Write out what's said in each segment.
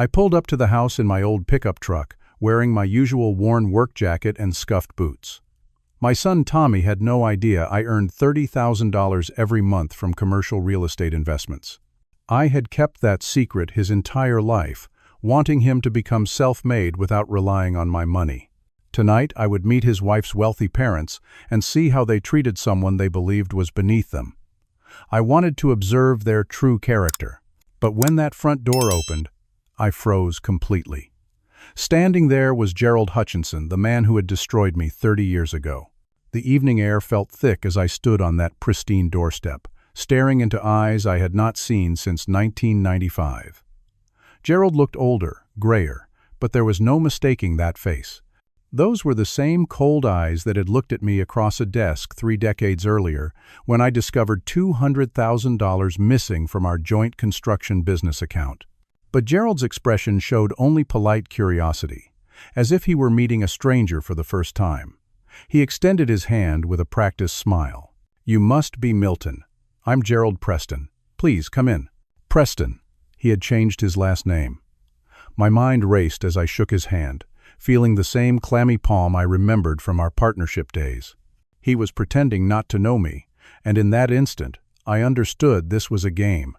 I pulled up to the house in my old pickup truck, wearing my usual worn work jacket and scuffed boots. My son Tommy had no idea I earned $30,000 every month from commercial real estate investments. I had kept that secret his entire life, wanting him to become self-made without relying on my money. Tonight I would meet his wife's wealthy parents and see how they treated someone they believed was beneath them. I wanted to observe their true character. But when that front door opened, I froze completely. Standing there was Gerald Hutchinson, the man who had destroyed me 30 years ago. The evening air felt thick as I stood on that pristine doorstep, staring into eyes I had not seen since 1995. Gerald looked older, grayer, but there was no mistaking that face. Those were the same cold eyes that had looked at me across a desk 3 decades earlier when I discovered $200,000 missing from our joint construction business account. But Gerald's expression showed only polite curiosity, as if he were meeting a stranger for the first time. He extended his hand with a practiced smile. "You must be Milton. I'm Gerald Preston. Please, come in." Preston. He had changed his last name. My mind raced as I shook his hand, feeling the same clammy palm I remembered from our partnership days. He was pretending not to know me, and in that instant, I understood this was a game.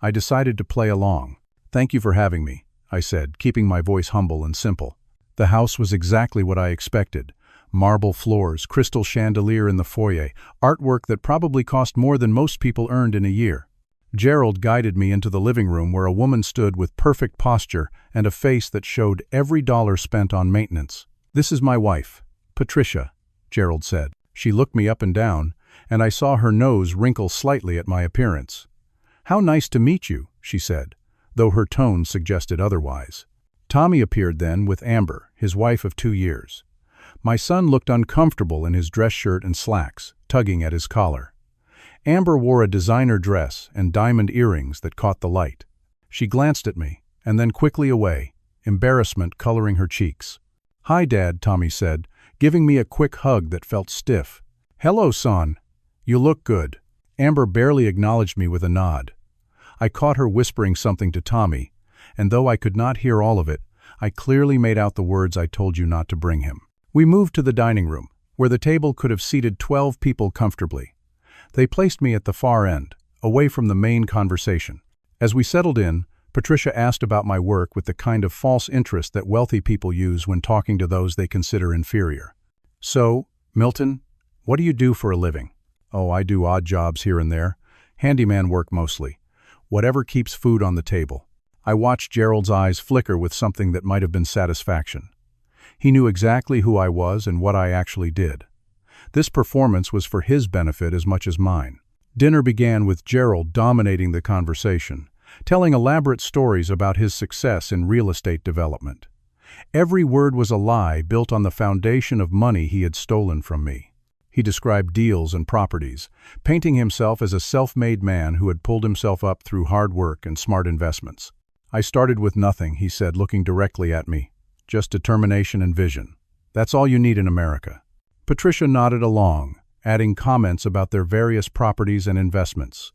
I decided to play along. "Thank you for having me," I said, keeping my voice humble and simple. The house was exactly what I expected. Marble floors, crystal chandelier in the foyer, artwork that probably cost more than most people earned in a year. Gerald guided me into the living room where a woman stood with perfect posture and a face that showed every dollar spent on maintenance. "This is my wife, Patricia," Gerald said. She looked me up and down, and I saw her nose wrinkle slightly at my appearance. "How nice to meet you," she said, though her tone suggested otherwise. Tommy appeared then with Amber, his wife of 2 years. My son looked uncomfortable in his dress shirt and slacks, tugging at his collar. Amber wore a designer dress and diamond earrings that caught the light. She glanced at me, and then quickly away, embarrassment coloring her cheeks. "Hi, Dad," Tommy said, giving me a quick hug that felt stiff. "Hello, son. You look good." Amber barely acknowledged me with a nod. I caught her whispering something to Tommy, and though I could not hear all of it, I clearly made out the words "I told you not to bring him." We moved to the dining room, where the table could have seated 12 people comfortably. They placed me at the far end, away from the main conversation. As we settled in, Patricia asked about my work with the kind of false interest that wealthy people use when talking to those they consider inferior. "So, Milton, what do you do for a living?" "Oh, I do odd jobs here and there. Handyman work mostly. Whatever keeps food on the table." I watched Gerald's eyes flicker with something that might have been satisfaction. He knew exactly who I was and what I actually did. This performance was for his benefit as much as mine. Dinner began with Gerald dominating the conversation, telling elaborate stories about his success in real estate development. Every word was a lie built on the foundation of money he had stolen from me. He described deals and properties, painting himself as a self-made man who had pulled himself up through hard work and smart investments. "I started with nothing," he said, looking directly at me. "Just determination and vision. That's all you need in America." Patricia nodded along, adding comments about their various properties and investments.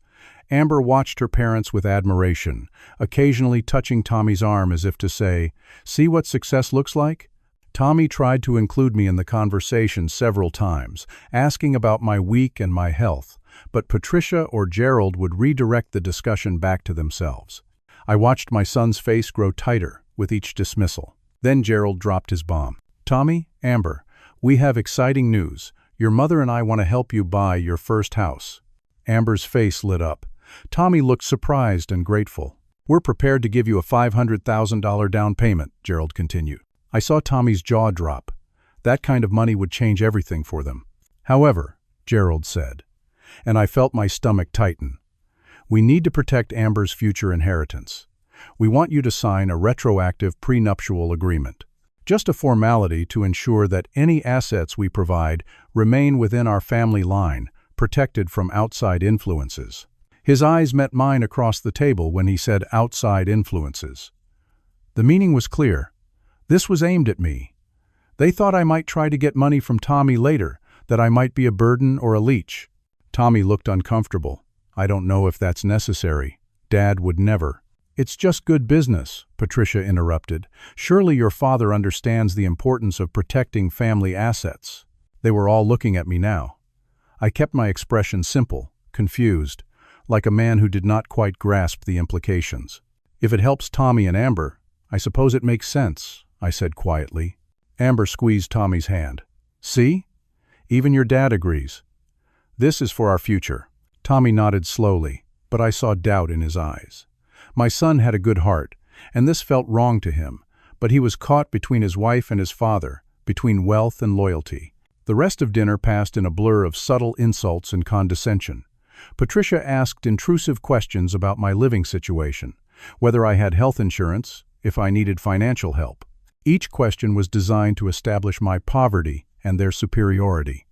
Amber watched her parents with admiration, occasionally touching Tommy's arm as if to say, "See what success looks like?" Tommy tried to include me in the conversation several times, asking about my week and my health, but Patricia or Gerald would redirect the discussion back to themselves. I watched my son's face grow tighter with each dismissal. Then Gerald dropped his bomb. "Tommy, Amber, we have exciting news. Your mother and I want to help you buy your first house." Amber's face lit up. Tommy looked surprised and grateful. "We're prepared to give you a $500,000 down payment," Gerald continued. I saw Tommy's jaw drop. That kind of money would change everything for them. "However," Gerald said, and I felt my stomach tighten, "we need to protect Amber's future inheritance. We want you to sign a retroactive prenuptial agreement. Just a formality to ensure that any assets we provide remain within our family line, protected from outside influences." His eyes met mine across the table when he said outside influences. The meaning was clear. This was aimed at me. They thought I might try to get money from Tommy later, that I might be a burden or a leech. Tommy looked uncomfortable. "I don't know if that's necessary. Dad would never." "It's just good business," Patricia interrupted. "Surely your father understands the importance of protecting family assets." They were all looking at me now. I kept my expression simple, confused, like a man who did not quite grasp the implications. "If it helps Tommy and Amber, I suppose it makes sense," I said quietly. Amber squeezed Tommy's hand. "See? Even your dad agrees. This is for our future." Tommy nodded slowly, but I saw doubt in his eyes. My son had a good heart, and this felt wrong to him, but he was caught between his wife and his father, between wealth and loyalty. The rest of dinner passed in a blur of subtle insults and condescension. Patricia asked intrusive questions about my living situation, whether I had health insurance, if I needed financial help. Each question was designed to establish my poverty and their superiority.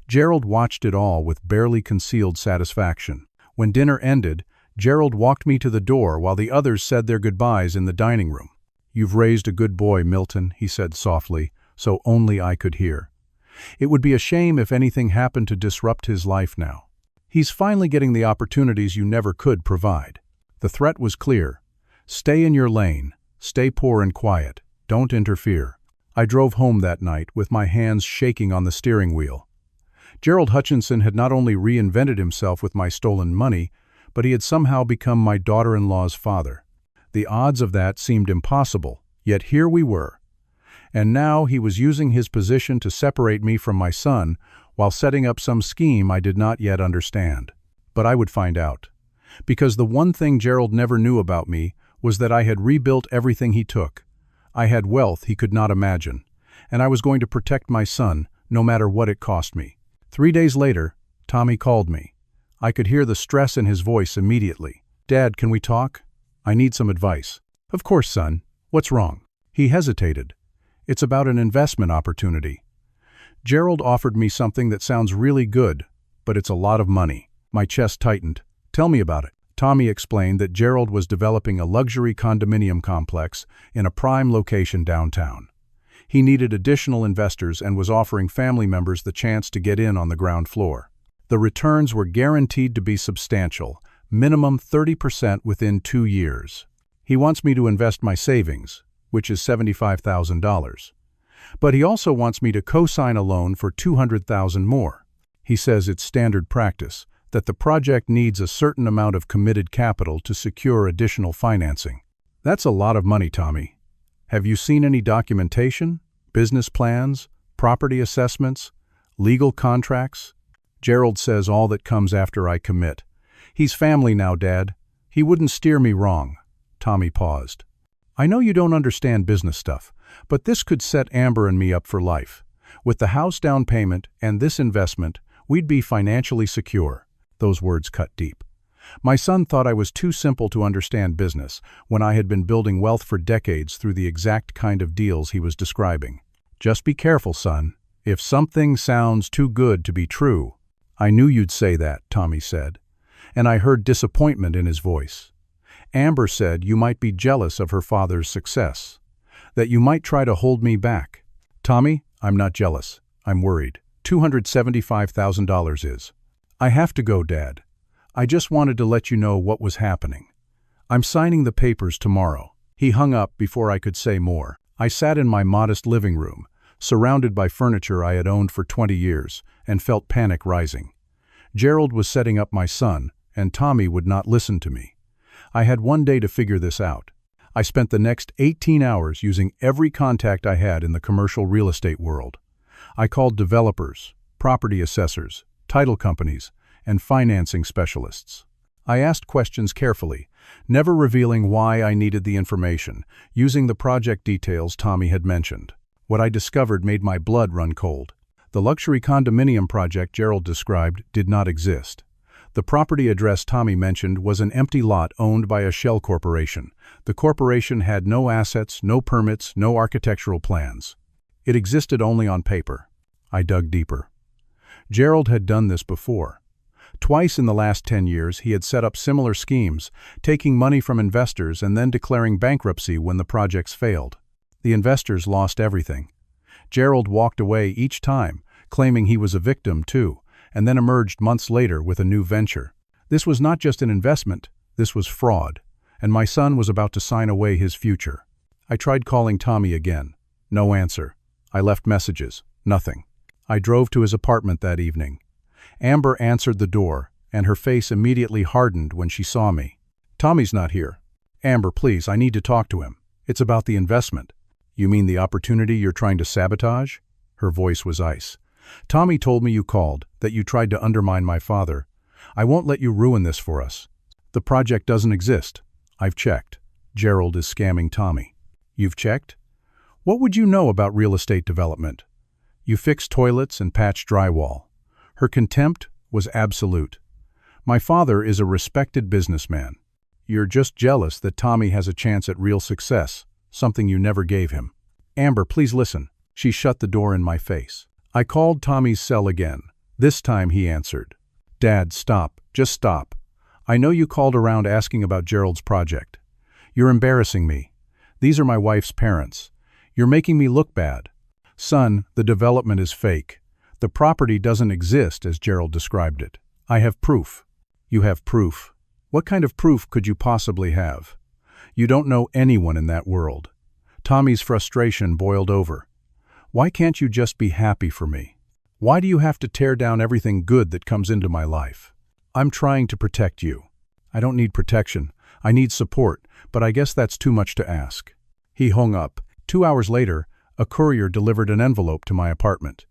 Gerald watched it all with barely concealed satisfaction. When dinner ended, Gerald walked me to the door while the others said their goodbyes in the dining room. "You've raised a good boy, Milton," he said softly, so only I could hear. "It would be a shame if anything happened to disrupt his life now. He's finally getting the opportunities you never could provide." The threat was clear. Stay in your lane, stay poor and quiet, don't interfere. I drove home that night with my hands shaking on the steering wheel. Gerald Hutchinson had not only reinvented himself with my stolen money, but he had somehow become my daughter-in-law's father. The odds of that seemed impossible, yet here we were. And now he was using his position to separate me from my son while setting up some scheme I did not yet understand. But I would find out. Because the one thing Gerald never knew about me was that I had rebuilt everything he took. I had wealth he could not imagine, and I was going to protect my son, no matter what it cost me. 3 days later, Tommy called me. I could hear the stress in his voice immediately. "Dad, can we talk? I need some advice." "Of course, son. What's wrong?" He hesitated. "It's about an investment opportunity. Gerald offered me something that sounds really good, but it's a lot of money." My chest tightened. "Tell me about it." Tommy explained that Gerald was developing a luxury condominium complex in a prime location downtown. He needed additional investors and was offering family members the chance to get in on the ground floor. The returns were guaranteed to be substantial, minimum 30% within 2 years. He wants me to invest my savings, which is $75,000. But he also wants me to co-sign a loan for $200,000 more. He says it's standard practice, that the project needs a certain amount of committed capital to secure additional financing. That's a lot of money, Tommy. Have you seen any documentation, business plans, property assessments, legal contracts? Gerald says all that comes after I commit. He's family now, Dad. He wouldn't steer me wrong. Tommy paused. I know you don't understand business stuff, but this could set Amber and me up for life. With the house down payment and this investment, we'd be financially secure. Those words cut deep. My son thought I was too simple to understand business when I had been building wealth for decades through the exact kind of deals he was describing. Just be careful, son. If something sounds too good to be true. I knew you'd say that, Tommy said, and I heard disappointment in his voice. Amber said you might be jealous of her father's success, that you might try to hold me back. Tommy, I'm not jealous. I'm worried. $275,000 is. I have to go, Dad. I just wanted to let you know what was happening. I'm signing the papers tomorrow. He hung up before I could say more. I sat in my modest living room, surrounded by furniture I had owned for 20 years, and felt panic rising. Gerald was setting up my son, and Tommy would not listen to me. I had one day to figure this out. I spent the next 18 hours using every contact I had in the commercial real estate world. I called developers, property assessors, title companies, and financing specialists. I asked questions carefully, never revealing why I needed the information, using the project details Tommy had mentioned. What I discovered made my blood run cold. The luxury condominium project Gerald described did not exist. The property address Tommy mentioned was an empty lot owned by a shell corporation. The corporation had no assets, no permits, no architectural plans. It existed only on paper. I dug deeper. Gerald had done this before. Twice in the last 10 years he had set up similar schemes, taking money from investors and then declaring bankruptcy when the projects failed. The investors lost everything. Gerald walked away each time, claiming he was a victim too, and then emerged months later with a new venture. This was not just an investment, this was fraud. and my son was about to sign away his future. I tried calling Tommy again. No answer. I left messages. Nothing. I drove to his apartment that evening. Amber answered the door, and her face immediately hardened when she saw me. "Tommy's not here." "Amber, please, I need to talk to him. It's about the investment." "You mean the opportunity you're trying to sabotage?" Her voice was ice. "Tommy told me you called, that you tried to undermine my father. I won't let you ruin this for us. The project doesn't exist. I've checked. Gerald is scamming Tommy." "You've checked? What would you know about real estate development? You fix toilets and patch drywall." Her contempt was absolute. "My father is a respected businessman. You're just jealous that Tommy has a chance at real success, something you never gave him." "Amber, please listen." She shut the door in my face. I called Tommy's cell again. This time he answered. "Dad, stop. Just stop. I know you called around asking about Gerald's project. You're embarrassing me. These are my wife's parents. You're making me look bad. Son, the development is fake. The property doesn't exist as Gerald described it. I have proof." "You have proof? What kind of proof could you possibly have? You don't know anyone in that world." Tommy's frustration boiled over. "Why can't you just be happy for me? Why do you have to tear down everything good that comes into my life? I'm trying to protect you." "I don't need protection. I need support, but I guess that's too much to ask." He hung up. 2 hours later, a courier delivered an envelope to my apartment.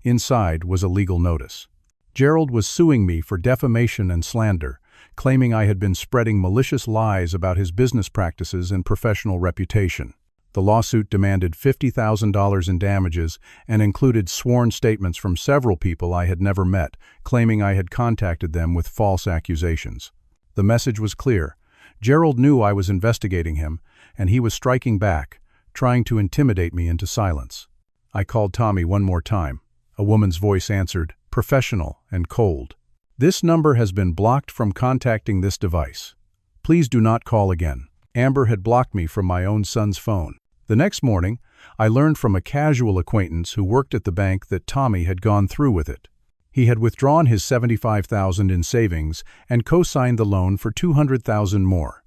Inside was a legal notice. Gerald was suing me for defamation and slander, claiming I had been spreading malicious lies about his business practices and professional reputation. The lawsuit demanded $50,000 in damages and included sworn statements from several people I had never met, claiming I had contacted them with false accusations. The message was clear. Gerald knew I was investigating him, and he was striking back, trying to intimidate me into silence. I called Tommy one more time. A woman's voice answered, professional and cold. "This number has been blocked from contacting this device. Please do not call again." Amber had blocked me from my own son's phone. The next morning, I learned from a casual acquaintance who worked at the bank that Tommy had gone through with it. He had withdrawn his $75,000 in savings and co-signed the loan for $200,000 more.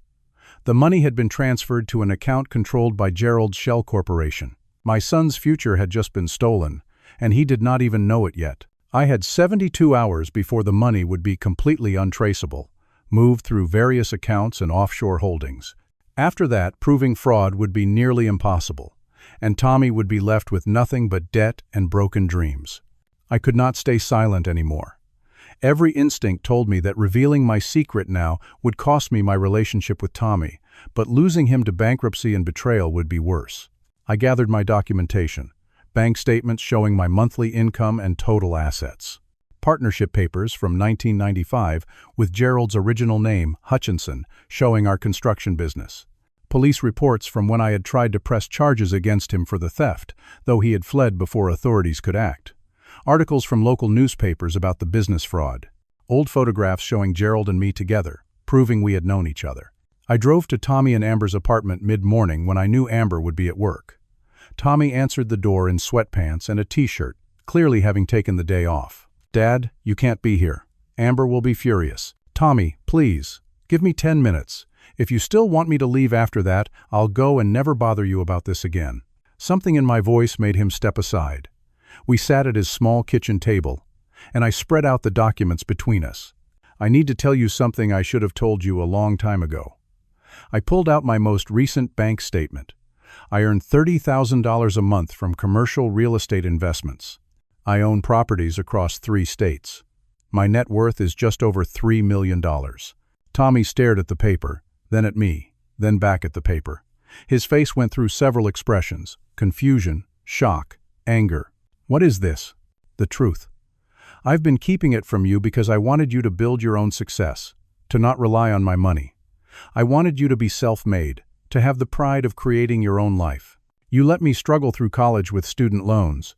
The money had been transferred to an account controlled by Gerald's Shell Corporation. My son's future had just been stolen, and he did not even know it yet. I had 72 hours before the money would be completely untraceable, moved through various accounts and offshore holdings. After that, proving fraud would be nearly impossible, and Tommy would be left with nothing but debt and broken dreams. I could not stay silent anymore. Every instinct told me that revealing my secret now would cost me my relationship with Tommy, but losing him to bankruptcy and betrayal would be worse. I gathered my documentation, bank statements showing my monthly income and total assets, partnership papers from 1995 with Gerald's original name, Hutchinson, showing our construction business, police reports from when I had tried to press charges against him for the theft, though he had fled before authorities could act, articles from local newspapers about the business fraud, old photographs showing Gerald and me together, proving we had known each other. I drove to Tommy and Amber's apartment mid-morning when I knew Amber would be at work. Tommy answered the door in sweatpants and a t-shirt, clearly having taken the day off. "Dad, you can't be here. Amber will be furious." "Tommy, please, give me 10 minutes. If you still want me to leave after that, I'll go and never bother you about this again." Something in my voice made him step aside. We sat at his small kitchen table, and I spread out the documents between us. "I need to tell you something I should have told you a long time ago." I pulled out my most recent bank statement. I earn $30,000 a month from commercial real estate investments. I own properties across 3 states. My net worth is just over $3 million. Tommy stared at the paper, then at me, then back at the paper. His face went through several expressions: confusion, shock, anger. "What is this?" "The truth. I've been keeping it from you because I wanted you to build your own success, to not rely on my money. I wanted you to be self-made, to have the pride of creating your own life. You let me struggle through college with student loans."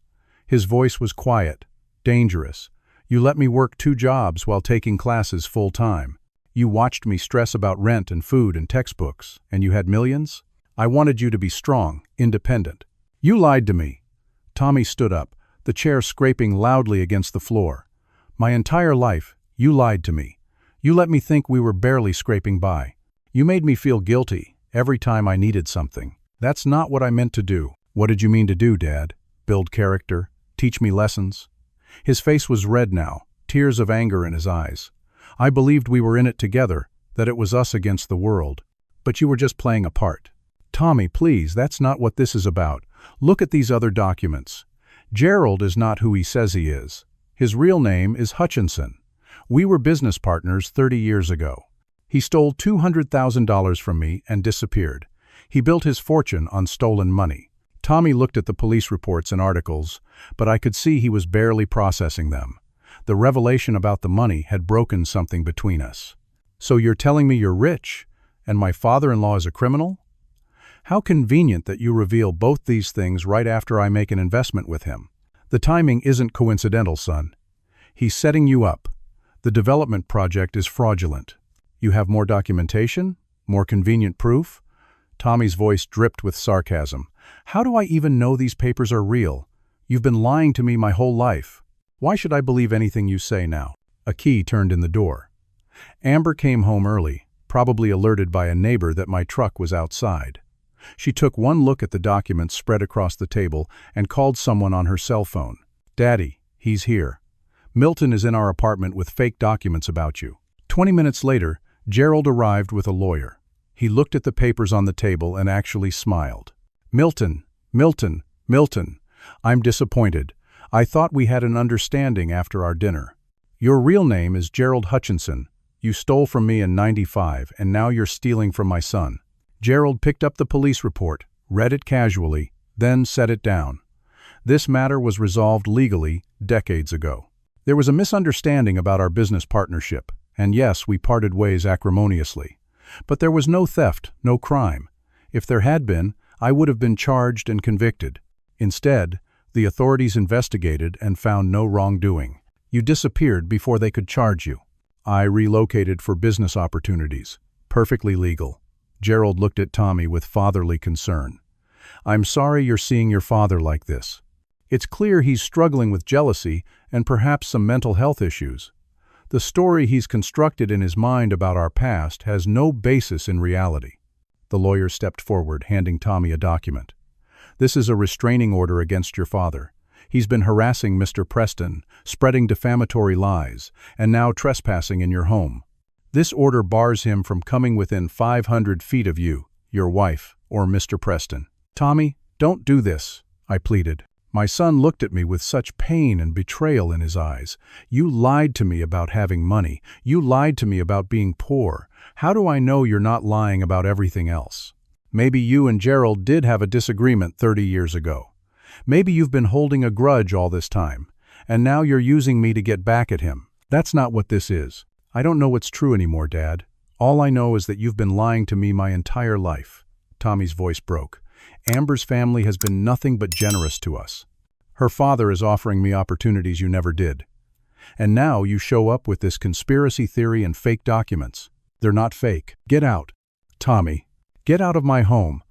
His voice was quiet, dangerous. "You let me work 2 jobs while taking classes full-time. You watched me stress about rent and food and textbooks, and you had millions? I wanted you to be strong, independent. You lied to me." Tommy stood up, the chair scraping loudly against the floor. "My entire life, you lied to me. You let me think we were barely scraping by. You made me feel guilty every time I needed something. That's not what I meant to do. What did you mean to do, Dad? Build character? Teach me lessons? His face was red now, tears of anger in his eyes. I believed we were in it together, that it was us against the world. But you were just playing a part. Tommy, please, that's not what this is about. Look at these other documents. Gerald is not who he says he is. His real name is Hutchinson. We were business partners 30 years ago. He stole $200,000 from me and disappeared. He built his fortune on stolen money. Tommy looked at the police reports and articles, but I could see he was barely processing them. The revelation about the money had broken something between us. So you're telling me you're rich, and my father-in-law is a criminal? How convenient that you reveal both these things right after I make an investment with him. The timing isn't coincidental, son. He's setting you up. The development project is fraudulent. You have more documentation? More convenient proof? Tommy's voice dripped with sarcasm. How do I even know these papers are real? You've been lying to me my whole life. Why should I believe anything you say now? A key turned in the door. Amber came home early, probably alerted by a neighbor that my truck was outside. She took one look at the documents spread across the table and called someone on her cell phone. Daddy, he's here. Milton is in our apartment with fake documents about you. 20 minutes later, Gerald arrived with a lawyer. He looked at the papers on the table and actually smiled. Milton, Milton, Milton, I'm disappointed. I thought we had an understanding after our dinner. Your real name is Gerald Hutchinson. You stole from me in '95, and now you're stealing from my son. Gerald picked up the police report, read it casually, then set it down. This matter was resolved legally decades ago. There was a misunderstanding about our business partnership, and yes, we parted ways acrimoniously. But there was no theft, no crime. If there had been, I would have been charged and convicted. Instead, the authorities investigated and found no wrongdoing. You disappeared before they could charge you. I relocated for business opportunities. Perfectly legal. Gerald looked at Tommy with fatherly concern. I'm sorry you're seeing your father like this. It's clear he's struggling with jealousy and perhaps some mental health issues. The story he's constructed in his mind about our past has no basis in reality. The lawyer stepped forward, handing Tommy a document. This is a restraining order against your father. He's been harassing Mr. Preston, spreading defamatory lies, and now trespassing in your home. This order bars him from coming within 500 feet of you, your wife, or Mr. Preston. Tommy, don't do this, I pleaded. My son looked at me with such pain and betrayal in his eyes. You lied to me about having money. You lied to me about being poor. How do I know you're not lying about everything else? Maybe you and Gerald did have a disagreement 30 years ago. Maybe you've been holding a grudge all this time, and now you're using me to get back at him. That's not what this is. I don't know what's true anymore, Dad. All I know is that you've been lying to me my entire life. Tommy's voice broke. Amber's family has been nothing but generous to us. Her father is offering me opportunities you never did. And now you show up with this conspiracy theory and fake documents. They're not fake. Get out. Tommy, get out of my home.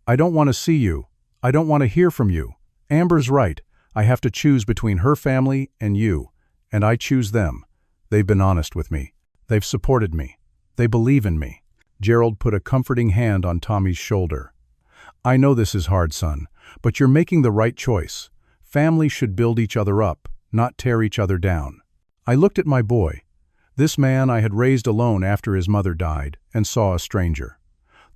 I don't want to see you. I don't want to hear from you. Amber's right. I have to choose between her family and you, and I choose them. They've been honest with me. They've supported me. They believe in me. Gerald put a comforting hand on Tommy's shoulder. I know this is hard, son, but you're making the right choice. Families should build each other up, not tear each other down. I looked at my boy, this man I had raised alone after his mother died, and saw a stranger.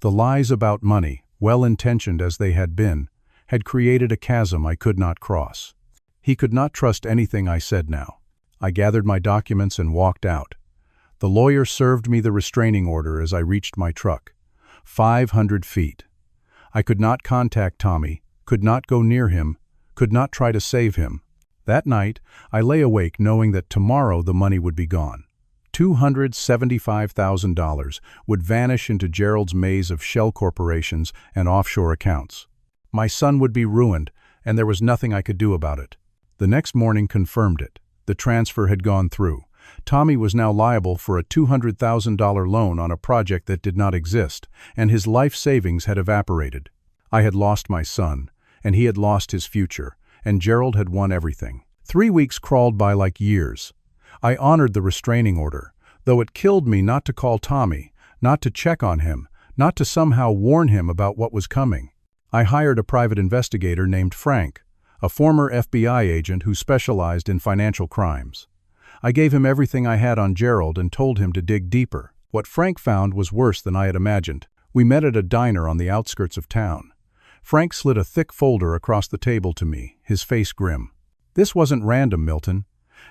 The lies about money, well-intentioned as they had been, had created a chasm I could not cross. He could not trust anything I said now. I gathered my documents and walked out. The lawyer served me the restraining order as I reached my truck. 500 feet. I could not contact Tommy, could not go near him, could not try to save him. That night, I lay awake knowing that tomorrow the money would be gone. $275,000 would vanish into Gerald's maze of shell corporations and offshore accounts. My son would be ruined, and there was nothing I could do about it. The next morning confirmed it. The transfer had gone through. Tommy was now liable for a $200,000 loan on a project that did not exist, and his life savings had evaporated. I had lost my son, and he had lost his future, and Gerald had won everything. 3 weeks crawled by like years. I honored the restraining order, though it killed me not to call Tommy, not to check on him, not to somehow warn him about what was coming. I hired a private investigator named Frank, a former FBI agent who specialized in financial crimes. I gave him everything I had on Gerald and told him to dig deeper. What Frank found was worse than I had imagined. We met at a diner on the outskirts of town. Frank slid a thick folder across the table to me, his face grim. "This wasn't random, Milton.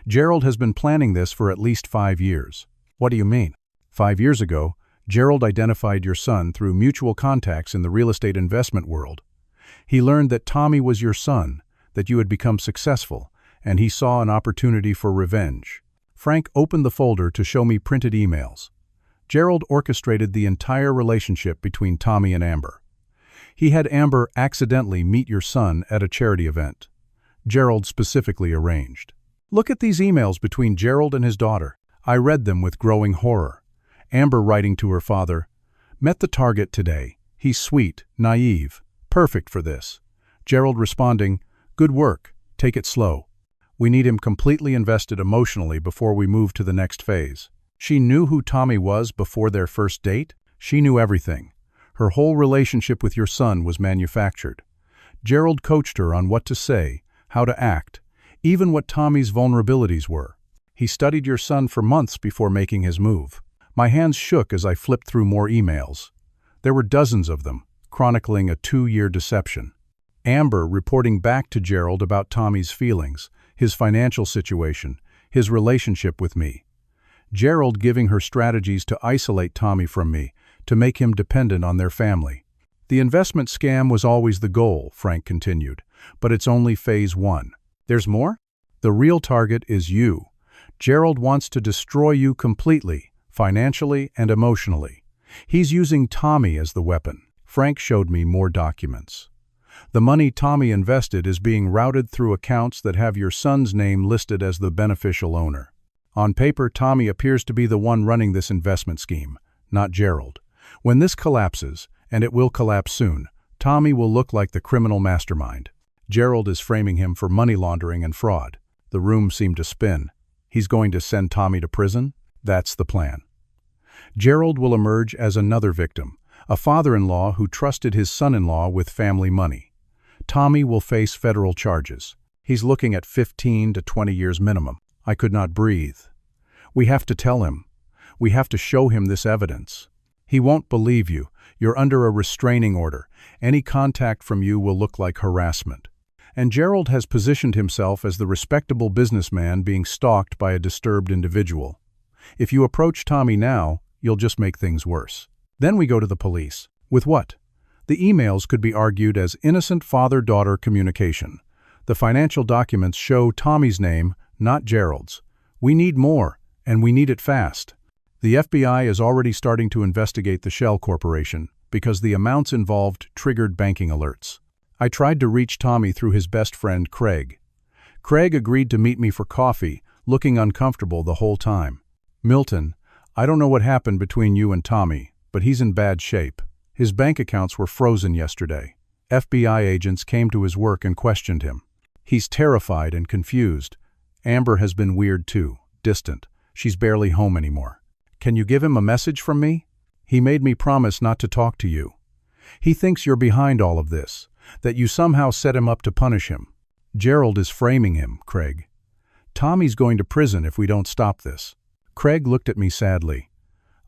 Gerald has been planning this for at least 5 years." "What do you mean?" 5 years ago, Gerald identified your son through mutual contacts in the real estate investment world. He learned that Tommy was your son, that you had become successful, and he saw an opportunity for revenge. Frank opened the folder to show me printed emails. Gerald orchestrated the entire relationship between Tommy and Amber. He had Amber accidentally meet your son at a charity event. Gerald specifically arranged. Look at these emails between Gerald and his daughter. I read them with growing horror. Amber writing to her father, "Met the target today. He's sweet, naive, perfect for this." Gerald responding, "Good work, take it slow. We need him completely invested emotionally before we move to the next phase." She knew who Tommy was before their first date? She knew everything. Her whole relationship with your son was manufactured. Gerald coached her on what to say, how to act, even what Tommy's vulnerabilities were. He studied your son for months before making his move. My hands shook as I flipped through more emails. There were dozens of them, chronicling a 2-year deception. Amber reporting back to Gerald about Tommy's feelings, his financial situation, his relationship with me. Gerald giving her strategies to isolate Tommy from me, to make him dependent on their family. The investment scam was always the goal, Frank continued, but it's only phase 1. There's more? The real target is you. Gerald wants to destroy you completely, financially and emotionally. He's using Tommy as the weapon. Frank showed me more documents. The money Tommy invested is being routed through accounts that have your son's name listed as the beneficial owner. On paper, Tommy appears to be the one running this investment scheme, not Gerald. When this collapses, and it will collapse soon, Tommy will look like the criminal mastermind. Gerald is framing him for money laundering and fraud. The room seemed to spin. He's going to send Tommy to prison? That's the plan. Gerald will emerge as another victim, a father-in-law who trusted his son-in-law with family money. Tommy will face federal charges. He's looking at 15 to 20 years minimum. I could not breathe. We have to tell him. We have to show him this evidence. He won't believe you. You're under a restraining order. Any contact from you will look like harassment. And Gerald has positioned himself as the respectable businessman being stalked by a disturbed individual. If you approach Tommy now, you'll just make things worse. Then we go to the police. With what? The emails could be argued as innocent father-daughter communication. The financial documents show Tommy's name, not Gerald's. We need more, and we need it fast. The FBI is already starting to investigate the Shell Corporation because the amounts involved triggered banking alerts. I tried to reach Tommy through his best friend, Craig. Craig agreed to meet me for coffee, looking uncomfortable the whole time. "Milton, I don't know what happened between you and Tommy, but he's in bad shape. His bank accounts were frozen yesterday. FBI agents came to his work and questioned him. He's terrified and confused. Amber has been weird too, distant. She's barely home anymore. Can you give him a message from me? He made me promise not to talk to you. He thinks you're behind all of this, that you somehow set him up to punish him. Gerald is framing him, Craig. Tommy's going to prison if we don't stop this." Craig looked at me sadly.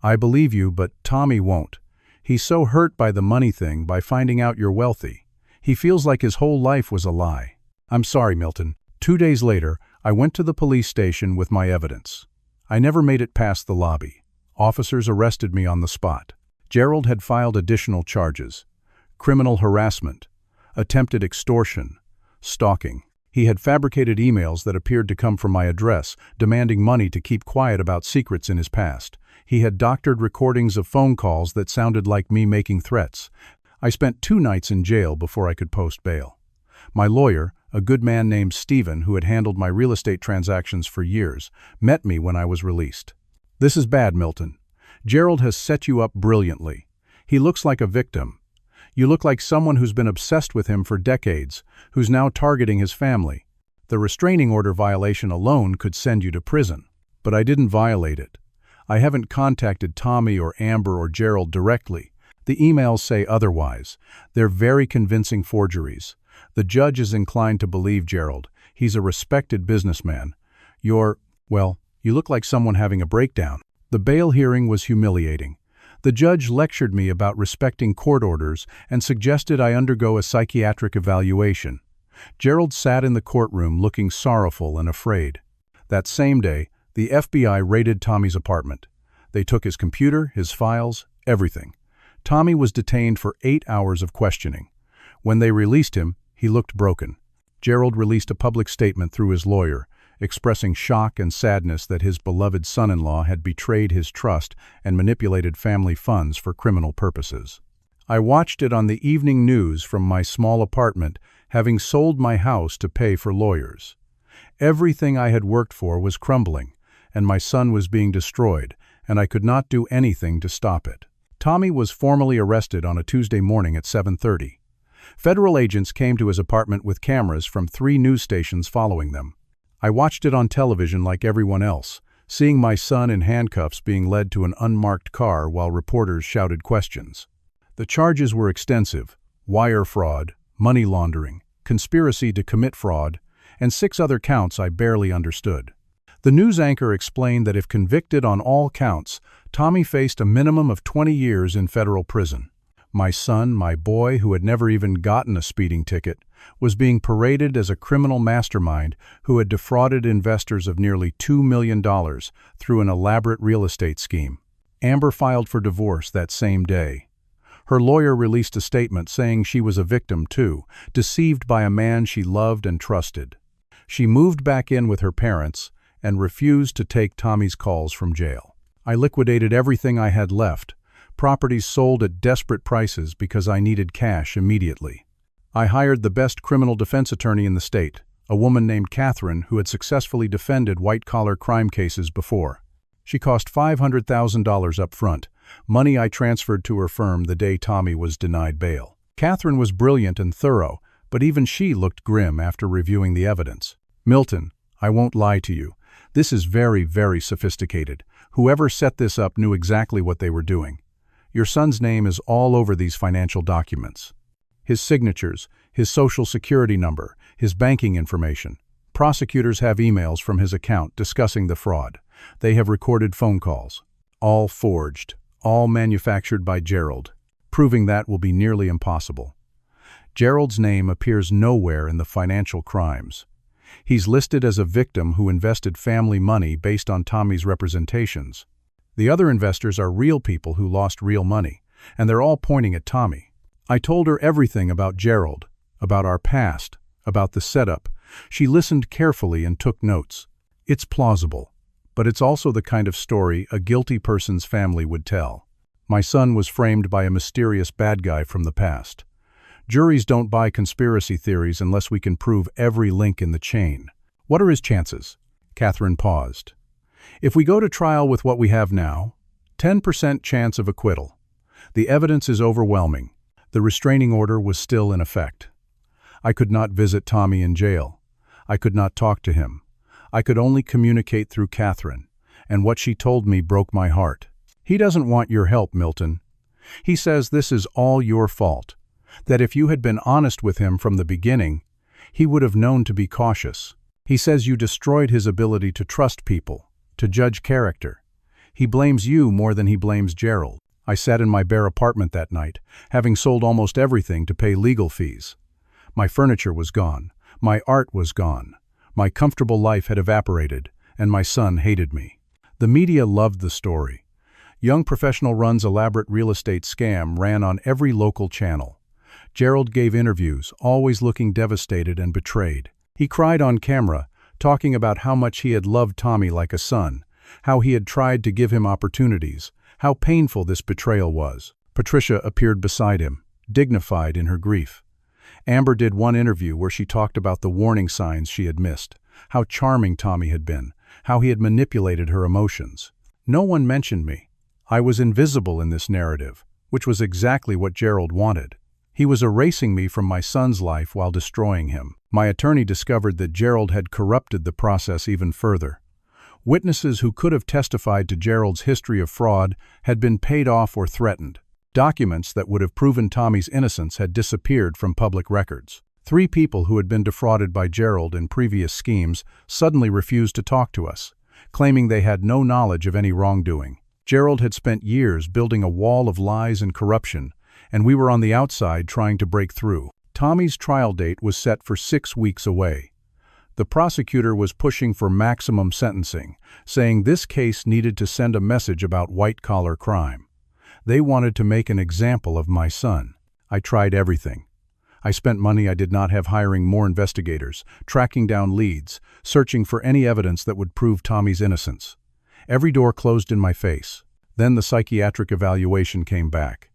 "I believe you, but Tommy won't. He's so hurt by the money thing, by finding out you're wealthy. He feels like his whole life was a lie." "I'm sorry, Milton." 2 days later, I went to the police station with my evidence. I never made it past the lobby. Officers arrested me on the spot. Gerald had filed additional charges: criminal harassment, attempted extortion, stalking. He had fabricated emails that appeared to come from my address, demanding money to keep quiet about secrets in his past. He had doctored recordings of phone calls that sounded like me making threats. I spent 2 nights in jail before I could post bail. My lawyer, a good man named Stephen who had handled my real estate transactions for years, met me when I was released. "This is bad, Milton. Gerald has set you up brilliantly. He looks like a victim. You look like someone who's been obsessed with him for decades, who's now targeting his family. The restraining order violation alone could send you to prison. But I didn't violate it. I haven't contacted Tommy or Amber or Gerald directly. The emails say otherwise. They're very convincing forgeries. The judge is inclined to believe Gerald. He's a respected businessman. Well, you look like someone having a breakdown. The bail hearing was humiliating. The judge lectured me about respecting court orders and suggested I undergo a psychiatric evaluation. Gerald sat in the courtroom looking sorrowful and afraid. That same day, the FBI raided Tommy's apartment. They took his computer, his files, everything. Tommy was detained for 8 hours of questioning. When they released him, he looked broken. Gerald released a public statement through his lawyer, expressing shock and sadness that his beloved son-in-law had betrayed his trust and manipulated family funds for criminal purposes. I watched it on the evening news from my small apartment, having sold my house to pay for lawyers. Everything I had worked for was crumbling, and my son was being destroyed, and I could not do anything to stop it. Tommy was formally arrested on a Tuesday morning at 7:30. Federal agents came to his apartment with cameras from 3 news stations following them. I watched it on television like everyone else, seeing my son in handcuffs being led to an unmarked car while reporters shouted questions. The charges were extensive: wire fraud, money laundering, conspiracy to commit fraud, and 6 other counts I barely understood. The news anchor explained that if convicted on all counts, Tommy faced a minimum of 20 years in federal prison. My son, my boy, who had never even gotten a speeding ticket, was being paraded as a criminal mastermind who had defrauded investors of nearly $2 million through an elaborate real estate scheme. Amber filed for divorce that same day. Her lawyer released a statement saying she was a victim too, deceived by a man she loved and trusted. She moved back in with her parents and refused to take Tommy's calls from jail. I liquidated everything I had left, properties sold at desperate prices because I needed cash immediately. I hired the best criminal defense attorney in the state, a woman named Catherine who had successfully defended white-collar crime cases before. She cost $500,000 up front, money I transferred to her firm the day Tommy was denied bail. Catherine was brilliant and thorough, but even she looked grim after reviewing the evidence. "Milton, I won't lie to you. This is very, very sophisticated. Whoever set this up knew exactly what they were doing. Your son's name is all over these financial documents. His signatures, his social security number, his banking information. Prosecutors have emails from his account discussing the fraud. They have recorded phone calls. All forged, all manufactured by Gerald. Proving that will be nearly impossible. Gerald's name appears nowhere in the financial crimes. He's listed as a victim who invested family money based on Tommy's representations. The other investors are real people who lost real money, and they're all pointing at Tommy. I told her everything about Gerald, about our past, about the setup. She listened carefully and took notes. It's plausible, but it's also the kind of story a guilty person's family would tell. My son was framed by a mysterious bad guy from the past. Juries don't buy conspiracy theories unless we can prove every link in the chain. What are his chances? Catherine paused. If we go to trial with what we have now, 10% chance of acquittal. The evidence is overwhelming. The restraining order was still in effect. I could not visit Tommy in jail. I could not talk to him. I could only communicate through Catherine, and what she told me broke my heart. He doesn't want your help, Milton. He says this is all your fault, that if you had been honest with him from the beginning, he would have known to be cautious. He says you destroyed his ability to trust people, to judge character. He blames you more than he blames Gerald. I sat in my bare apartment that night, having sold almost everything to pay legal fees. My furniture was gone. My art was gone. My comfortable life had evaporated, and my son hated me. The media loved the story. Young Professional Run's elaborate real estate scam ran on every local channel. Gerald gave interviews, always looking devastated and betrayed. He cried on camera, talking about how much he had loved Tommy like a son, how he had tried to give him opportunities, how painful this betrayal was. Patricia appeared beside him, dignified in her grief. Amber did one interview where she talked about the warning signs she had missed, how charming Tommy had been, how he had manipulated her emotions. No one mentioned me. I was invisible in this narrative, which was exactly what Gerald wanted. He was erasing me from my son's life while destroying him. My attorney discovered that Gerald had corrupted the process even further. Witnesses who could have testified to Gerald's history of fraud had been paid off or threatened. Documents that would have proven Tommy's innocence had disappeared from public records. 3 people who had been defrauded by Gerald in previous schemes suddenly refused to talk to us, claiming they had no knowledge of any wrongdoing. Gerald had spent years building a wall of lies and corruption, and we were on the outside trying to break through. Tommy's trial date was set for 6 weeks away. The prosecutor was pushing for maximum sentencing, saying this case needed to send a message about white-collar crime. They wanted to make an example of my son. I tried everything. I spent money I did not have hiring more investigators, tracking down leads, searching for any evidence that would prove Tommy's innocence. Every door closed in my face. Then the psychiatric evaluation came back.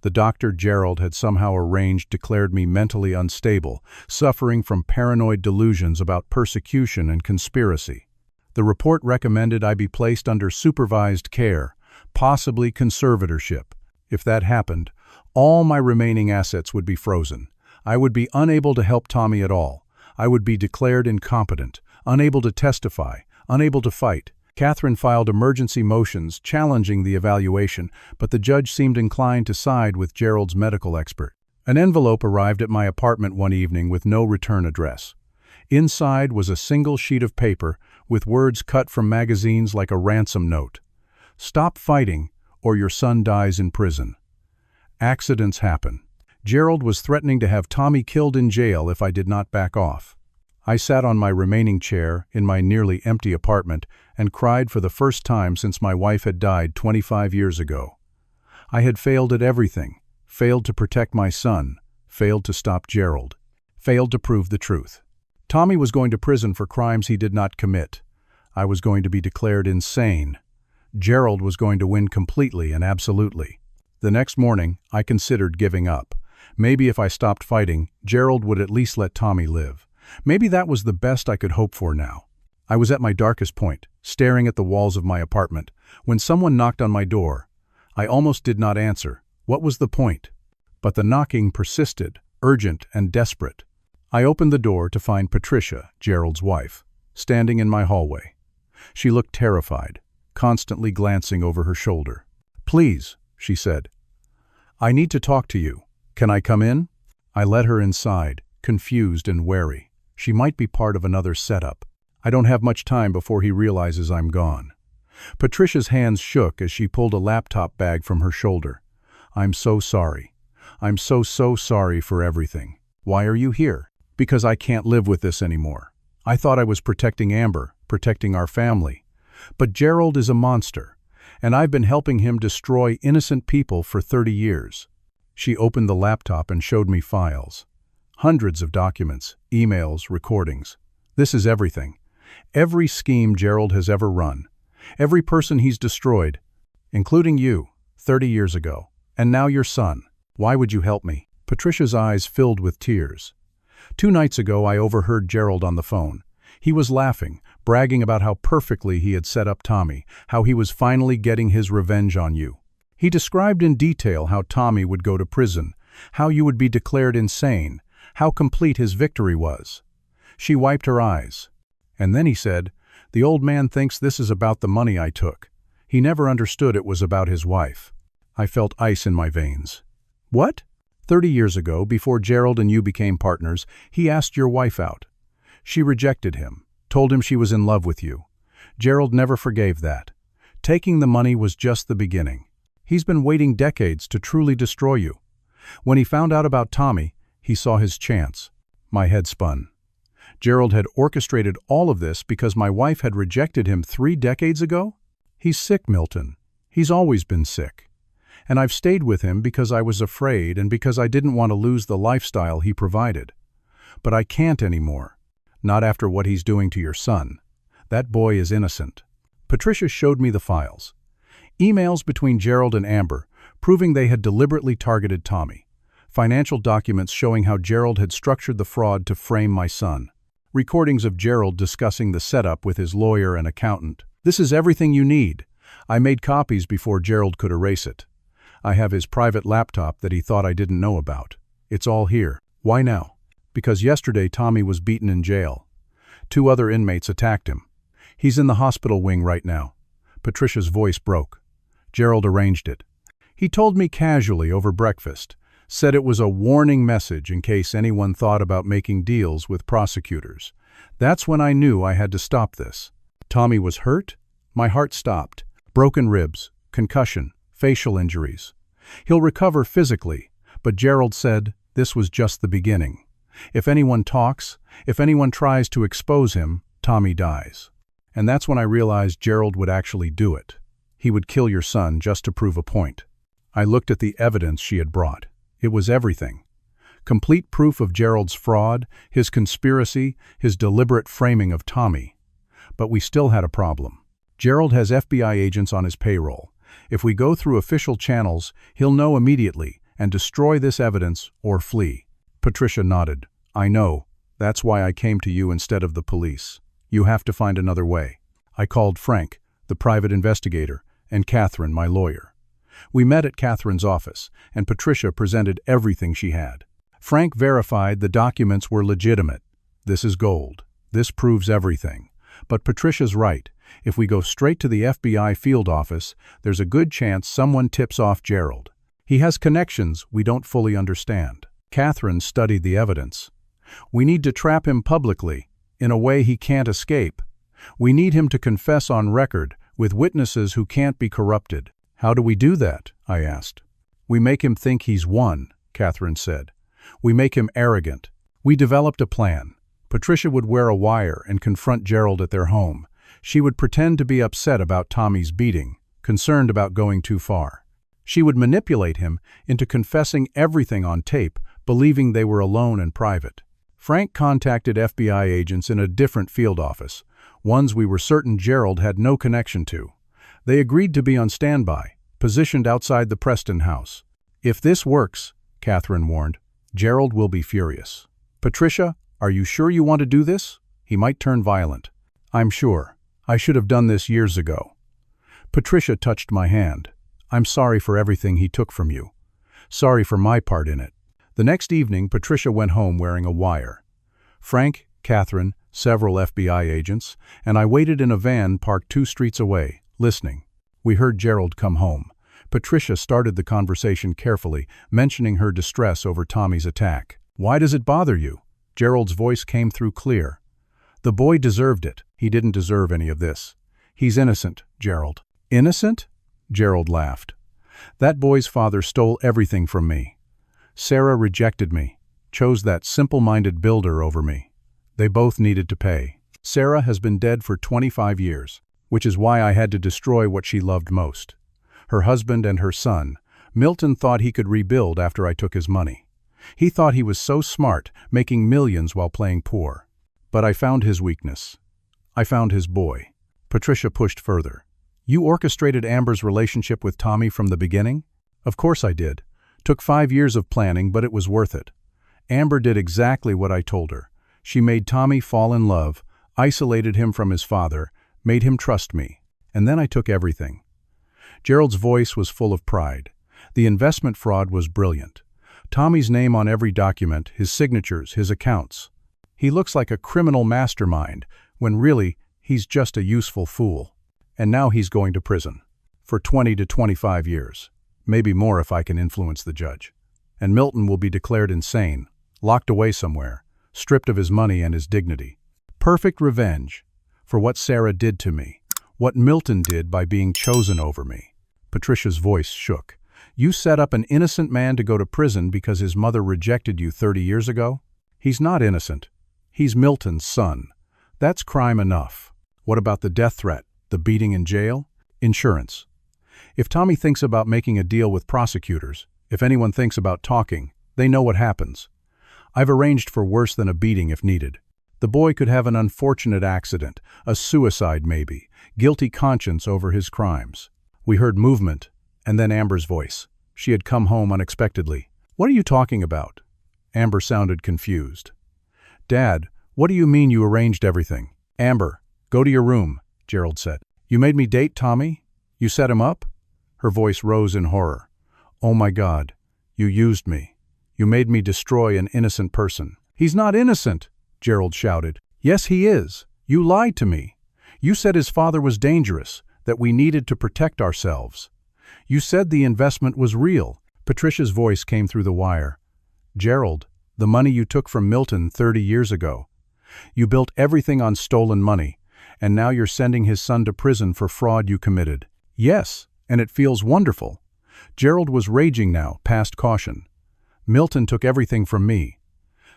The doctor Gerald had somehow arranged declared me mentally unstable, suffering from paranoid delusions about persecution and conspiracy. The report recommended I be placed under supervised care, possibly conservatorship. If that happened, all my remaining assets would be frozen. I would be unable to help Tommy at all. I would be declared incompetent, unable to testify, unable to fight. Catherine filed emergency motions challenging the evaluation, but the judge seemed inclined to side with Gerald's medical expert. An envelope arrived at my apartment one evening with no return address. Inside was a single sheet of paper with words cut from magazines like a ransom note. "Stop fighting, or your son dies in prison." Accidents happen. Gerald was threatening to have Tommy killed in jail if I did not back off. I sat on my remaining chair in my nearly empty apartment and cried for the first time since my wife had died 25 years ago. I had failed at everything, failed to protect my son, failed to stop Gerald, failed to prove the truth. Tommy was going to prison for crimes he did not commit. I was going to be declared insane. Gerald was going to win completely and absolutely. The next morning, I considered giving up. Maybe if I stopped fighting, Gerald would at least let Tommy live. Maybe that was the best I could hope for now. I was at my darkest point, staring at the walls of my apartment, when someone knocked on my door. I almost did not answer. What was the point? But the knocking persisted, urgent and desperate. I opened the door to find Patricia, Gerald's wife, standing in my hallway. She looked terrified, constantly glancing over her shoulder. "Please," she said. "I need to talk to you. Can I come in?" I led her inside, confused and wary. She might be part of another setup. I don't have much time before he realizes I'm gone. Patricia's hands shook as she pulled a laptop bag from her shoulder. "I'm so sorry. I'm so sorry for everything. Why are you here?" "Because I can't live with this anymore. I thought I was protecting Amber, protecting our family. But Gerald is a monster, and I've been helping him destroy innocent people for 30 years. She opened the laptop and showed me files. Hundreds of documents, emails, recordings. This is everything. Every scheme Gerald has ever run. Every person he's destroyed, including you, 30 years ago. And now your son. Why would you help me?" Patricia's eyes filled with tears. 2 nights ago, I overheard Gerald on the phone. He was laughing, bragging about how perfectly he had set up Tommy, how he was finally getting his revenge on you. He described in detail how Tommy would go to prison, how you would be declared insane, how complete his victory was. She wiped her eyes. And then he said, "The old man thinks this is about the money I took. He never understood it was about his wife." I felt ice in my veins. "What?" 30 years ago, before Gerald and you became partners, he asked your wife out. She rejected him, told him she was in love with you. Gerald never forgave that. Taking the money was just the beginning. He's been waiting decades to truly destroy you. When he found out about Tommy, he saw his chance. My head spun. Gerald had orchestrated all of this because my wife had rejected him 3 decades ago? He's sick, Milton. He's always been sick. And I've stayed with him because I was afraid and because I didn't want to lose the lifestyle he provided. But I can't anymore. Not after what he's doing to your son. That boy is innocent. Patricia showed me the files. Emails between Gerald and Amber, proving they had deliberately targeted Tommy. Financial documents showing how Gerald had structured the fraud to frame my son. Recordings of Gerald discussing the setup with his lawyer and accountant. "This is everything you need. I made copies before Gerald could erase it. I have his private laptop that he thought I didn't know about. It's all here." "Why now?" "Because yesterday Tommy was beaten in jail. 2 other inmates attacked him. He's in the hospital wing right now. Patricia's voice broke. Gerald arranged it. He told me casually over breakfast, said it was a warning message in case anyone thought about making deals with prosecutors. That's when I knew I had to stop this. Tommy was hurt? My heart stopped. Broken ribs, concussion, facial injuries. He'll recover physically, but Gerald said this was just the beginning. If anyone talks, if anyone tries to expose him, Tommy dies. And that's when I realized Gerald would actually do it. He would kill your son just to prove a point. I looked at the evidence she had brought. It was everything. Complete proof of Gerald's fraud, his conspiracy, his deliberate framing of Tommy. But we still had a problem. Gerald has FBI agents on his payroll. If we go through official channels, he'll know immediately and destroy this evidence or flee. Patricia nodded. I know. That's why I came to you instead of the police. You have to find another way. I called Frank, the private investigator, and Catherine, my lawyer. We met at Catherine's office, and Patricia presented everything she had. Frank verified the documents were legitimate. This is gold. This proves everything. But Patricia's right. If we go straight to the FBI field office, there's a good chance someone tips off Gerald. He has connections we don't fully understand. Catherine studied the evidence. We need to trap him publicly, in a way he can't escape. We need him to confess on record, with witnesses who can't be corrupted. How do we do that? I asked. We make him think he's won, Catherine said. We make him arrogant. We developed a plan. Patricia would wear a wire and confront Gerald at their home. She would pretend to be upset about Tommy's beating, concerned about going too far. She would manipulate him into confessing everything on tape, believing they were alone and private. Frank contacted FBI agents in a different field office, ones we were certain Gerald had no connection to. They agreed to be on standby, positioned outside the Preston house. If this works, Catherine warned, Gerald will be furious. Patricia, are you sure you want to do this? He might turn violent. I'm sure. I should have done this years ago. Patricia touched my hand. I'm sorry for everything he took from you. Sorry for my part in it. The next evening, Patricia went home wearing a wire. Frank, Catherine, several FBI agents, and I waited in a van parked 2 streets away, listening. We heard Gerald come home. Patricia started the conversation carefully, mentioning her distress over Tommy's attack. Why does it bother you? Gerald's voice came through clear. The boy deserved it. He didn't deserve any of this. He's innocent, Gerald. Innocent? Gerald laughed. That boy's father stole everything from me. Sarah rejected me, chose that simple-minded builder over me. They both needed to pay. Sarah has been dead for 25 years, which is why I had to destroy what she loved most. Her husband and her son. Milton thought he could rebuild after I took his money. He thought he was so smart, making millions while playing poor. But I found his weakness. I found his boy. Patricia pushed further. You orchestrated Amber's relationship with Tommy from the beginning? Of course I did. Took 5 years of planning, but it was worth it. Amber did exactly what I told her. She made Tommy fall in love, isolated him from his father, made him trust me. And then I took everything. Gerald's voice was full of pride. The investment fraud was brilliant. Tommy's name on every document, his signatures, his accounts. He looks like a criminal mastermind, when really, he's just a useful fool. And now he's going to prison. For 20 to 25 years. Maybe more if I can influence the judge. And Milton will be declared insane, locked away somewhere, stripped of his money and his dignity. Perfect revenge for what Sarah did to me, what Milton did by being chosen over me. Patricia's voice shook. You set up an innocent man to go to prison because his mother rejected you 30 years ago? He's not innocent. He's Milton's son. That's crime enough. What about the death threat, the beating in jail? Insurance. If Tommy thinks about making a deal with prosecutors, if anyone thinks about talking, they know what happens. I've arranged for worse than a beating if needed. The boy could have an unfortunate accident, a suicide maybe, guilty conscience over his crimes. We heard movement, and then Amber's voice. She had come home unexpectedly. What are you talking about? Amber sounded confused. Dad, what do you mean you arranged everything? Amber, go to your room, Gerald said. You made me date Tommy? You set him up? Her voice rose in horror. Oh my God, you used me. You made me destroy an innocent person. He's not innocent, Gerald shouted. Yes, he is. You lied to me. You said his father was dangerous, that we needed to protect ourselves. You said the investment was real." Patricia's voice came through the wire. "Gerald, the money you took from Milton 30 years ago. You built everything on stolen money, and now you're sending his son to prison for fraud you committed." "Yes, and it feels wonderful." Gerald was raging now, past caution. "Milton took everything from me.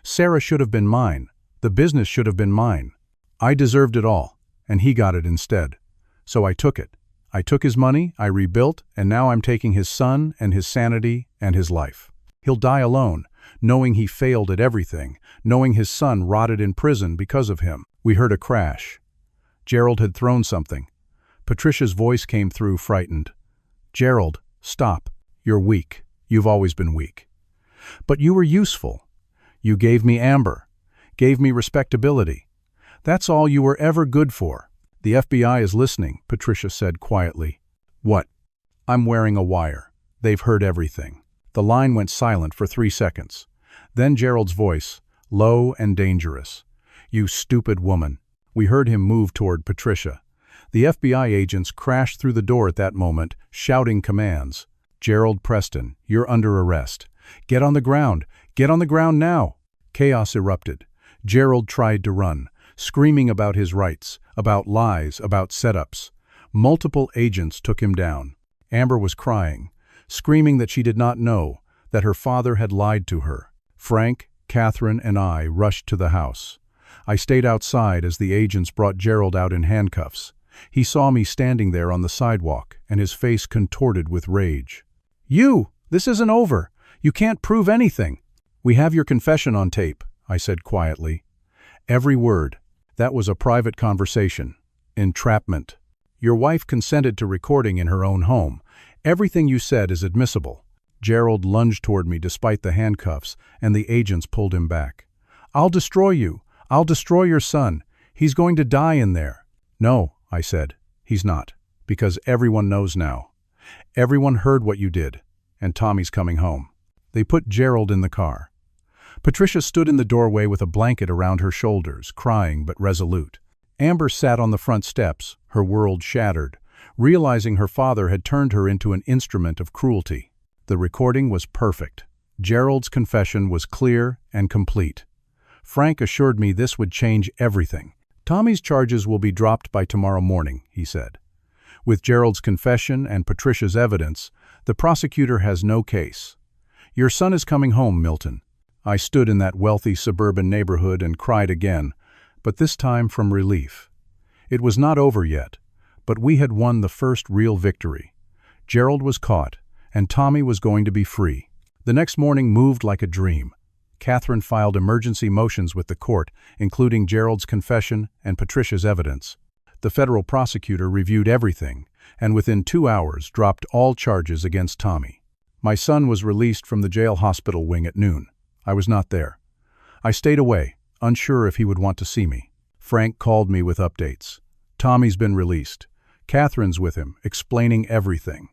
Sarah should have been mine. The business should have been mine. I deserved it all, and he got it instead. So I took it. I took his money, I rebuilt, and now I'm taking his son and his sanity and his life. He'll die alone, knowing he failed at everything, knowing his son rotted in prison because of him." We heard a crash. Gerald had thrown something. Patricia's voice came through, frightened. "Gerald, stop. You're weak. You've always been weak. But you were useful. You gave me Amber, gave me respectability. That's all you were ever good for." "The FBI is listening," Patricia said quietly. "What?" "I'm wearing a wire. They've heard everything." The line went silent for 3 seconds. Then Gerald's voice, low and dangerous. "You stupid woman." We heard him move toward Patricia. The FBI agents crashed through the door at that moment, shouting commands. "Gerald Preston, you're under arrest. Get on the ground. Get on the ground now." Chaos erupted. Gerald tried to run, screaming about his rights, about lies, about setups. Multiple agents took him down. Amber was crying, screaming that she did not know, that her father had lied to her. Frank, Catherine, and I rushed to the house. I stayed outside as the agents brought Gerald out in handcuffs. He saw me standing there on the sidewalk, and his face contorted with rage. This isn't over. You can't prove anything." "We have your confession on tape," I said quietly. "Every word. That was a private conversation. Entrapment. Your wife consented to recording in her own home. Everything you said is admissible." Gerald lunged toward me despite the handcuffs, and the agents pulled him back. "I'll destroy you. I'll destroy your son. He's going to die in there." "No," I said, "he's not, because everyone knows now. Everyone heard what you did, and Tommy's coming home." They put Gerald in the car. Patricia stood in the doorway with a blanket around her shoulders, crying but resolute. Amber sat on the front steps, her world shattered, realizing her father had turned her into an instrument of cruelty. The recording was perfect. Gerald's confession was clear and complete. Frank assured me this would change everything. "Tommy's charges will be dropped by tomorrow morning," he said. "With Gerald's confession and Patricia's evidence, the prosecutor has no case. Your son is coming home, Milton." I stood in that wealthy suburban neighborhood and cried again, but this time from relief. It was not over yet, but we had won the first real victory. Gerald was caught, and Tommy was going to be free. The next morning moved like a dream. Catherine filed emergency motions with the court, including Gerald's confession and Patricia's evidence. The federal prosecutor reviewed everything, and within 2 hours dropped all charges against Tommy. My son was released from the jail hospital wing at noon. I was not there. I stayed away, unsure if he would want to see me. Frank called me with updates. "Tommy's been released. Catherine's with him, explaining everything.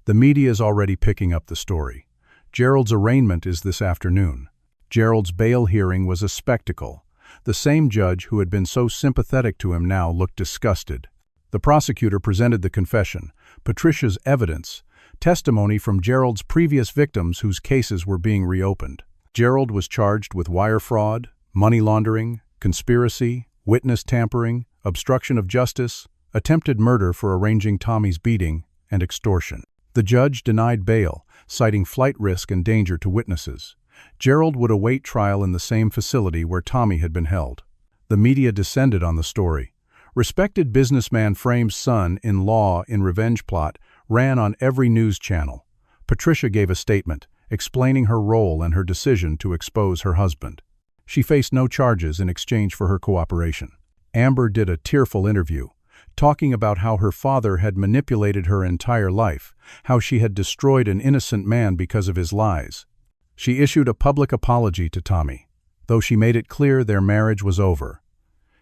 The media is already picking up the story. Gerald's arraignment is this afternoon." Gerald's bail hearing was a spectacle. The same judge who had been so sympathetic to him now looked disgusted. The prosecutor presented the confession, Patricia's evidence, testimony from Gerald's previous victims whose cases were being reopened. Gerald was charged with wire fraud, money laundering, conspiracy, witness tampering, obstruction of justice, attempted murder for arranging Tommy's beating, and extortion. The judge denied bail, citing flight risk and danger to witnesses. Gerald would await trial in the same facility where Tommy had been held. The media descended on the story. Respected businessman frames son-in-law in revenge plot ran on every news channel. Patricia gave a statement, explaining her role and her decision to expose her husband. She faced no charges in exchange for her cooperation. Amber did a tearful interview, talking about how her father had manipulated her entire life, how she had destroyed an innocent man because of his lies. She issued a public apology to Tommy, though she made it clear their marriage was over.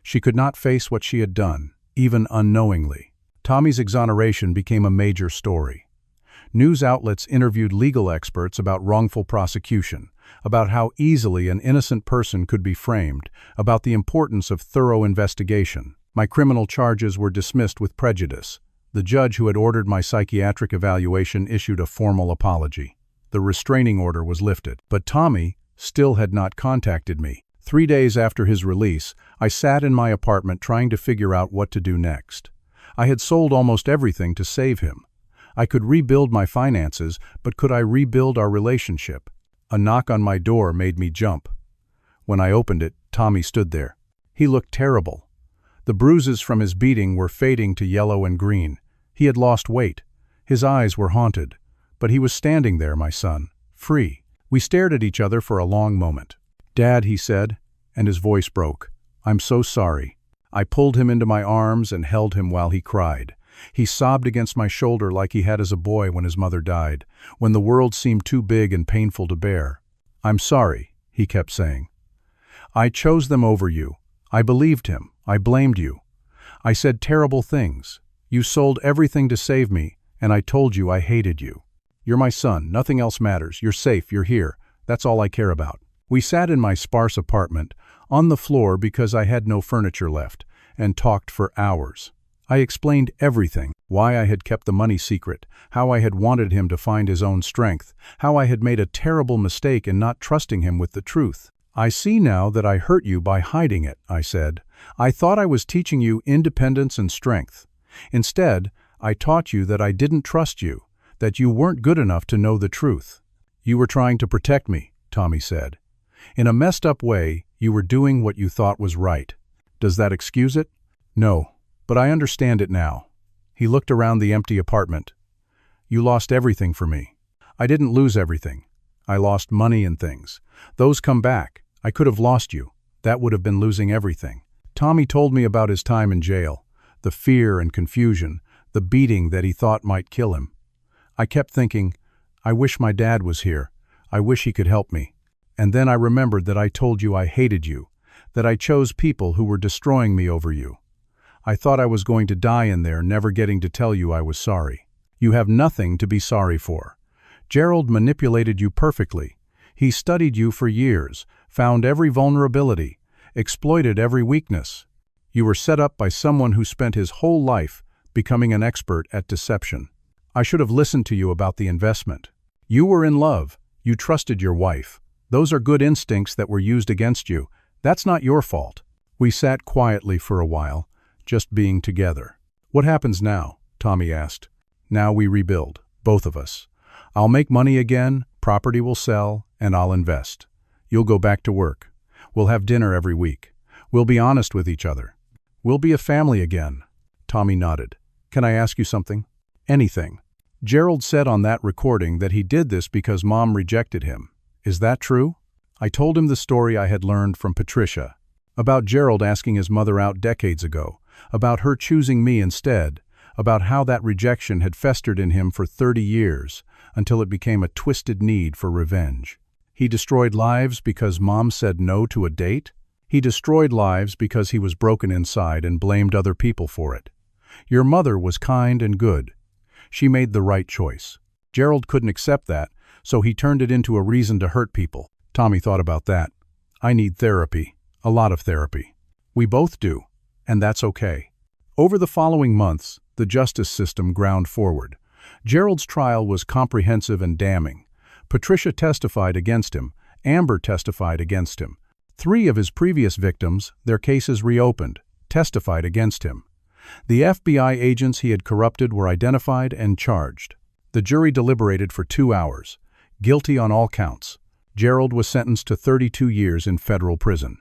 She could not face what she had done, even unknowingly. Tommy's exoneration became a major story. News outlets interviewed legal experts about wrongful prosecution, about how easily an innocent person could be framed, about the importance of thorough investigation. My criminal charges were dismissed with prejudice. The judge who had ordered my psychiatric evaluation issued a formal apology. The restraining order was lifted, but Tommy still had not contacted me. 3 days after his release, I sat in my apartment trying to figure out what to do next. I had sold almost everything to save him. I could rebuild my finances, but could I rebuild our relationship? A knock on my door made me jump. When I opened it, Tommy stood there. He looked terrible. The bruises from his beating were fading to yellow and green. He had lost weight. His eyes were haunted. But he was standing there, my son, free. We stared at each other for a long moment. "Dad," he said, and his voice broke. "I'm so sorry." I pulled him into my arms and held him while he cried. He sobbed against my shoulder like he had as a boy when his mother died, when the world seemed too big and painful to bear. "I'm sorry," he kept saying. "I chose them over you. I believed him. I blamed you. I said terrible things. You sold everything to save me, and I told you I hated you. You're my son. Nothing else matters. You're safe. You're here. That's all I care about." We sat in my sparse apartment, on the floor because I had no furniture left, and talked for hours. I explained everything, why I had kept the money secret, how I had wanted him to find his own strength, how I had made a terrible mistake in not trusting him with the truth. "I see now that I hurt you by hiding it," I said. "I thought I was teaching you independence and strength. Instead, I taught you that I didn't trust you, that you weren't good enough to know the truth." "You were trying to protect me," Tommy said. "In a messed up way, you were doing what you thought was right. Does that excuse it?" "No, but I understand it now." He looked around the empty apartment. "You lost everything for me." "I didn't lose everything. I lost money and things. Those come back. I could have lost you. That would have been losing everything." Tommy told me about his time in jail, the fear and confusion, the beating that he thought might kill him. I kept thinking, I wish my dad was here. I wish he could help me. And then I remembered that I told you I hated you, that I chose people who were destroying me over you. I thought I was going to die in there, never getting to tell you I was sorry. You have nothing to be sorry for. Gerald manipulated you perfectly. He studied you for years, found every vulnerability, exploited every weakness. You were set up by someone who spent his whole life becoming an expert at deception. I should have listened to you about the investment. You were in love. You trusted your wife. Those are good instincts that were used against you. That's not your fault. We sat quietly for a while, just being together. "What happens now?" Tommy asked. "Now we rebuild, both of us. I'll make money again, property will sell, and I'll invest. You'll go back to work. We'll have dinner every week. We'll be honest with each other. We'll be a family again." Tommy nodded. "Can I ask you something?" "Anything." "Gerald said on that recording that he did this because Mom rejected him. Is that true?" I told him the story I had learned from Patricia, about Gerald asking his mother out decades ago, about her choosing me instead, about how that rejection had festered in him for 30 years, until it became a twisted need for revenge. He destroyed lives because Mom said no to a date? He destroyed lives because he was broken inside and blamed other people for it. Your mother was kind and good. She made the right choice. Gerald couldn't accept that, so he turned it into a reason to hurt people. Tommy thought about that. I need therapy, a lot of therapy. We both do, and that's okay. Over the following months, the justice system ground forward. Gerald's trial was comprehensive and damning. Patricia testified against him. Amber testified against him. 3 of his previous victims, their cases reopened, testified against him. The FBI agents he had corrupted were identified and charged. The jury deliberated for 2 hours. Guilty on all counts. Gerald was sentenced to 32 years in federal prison.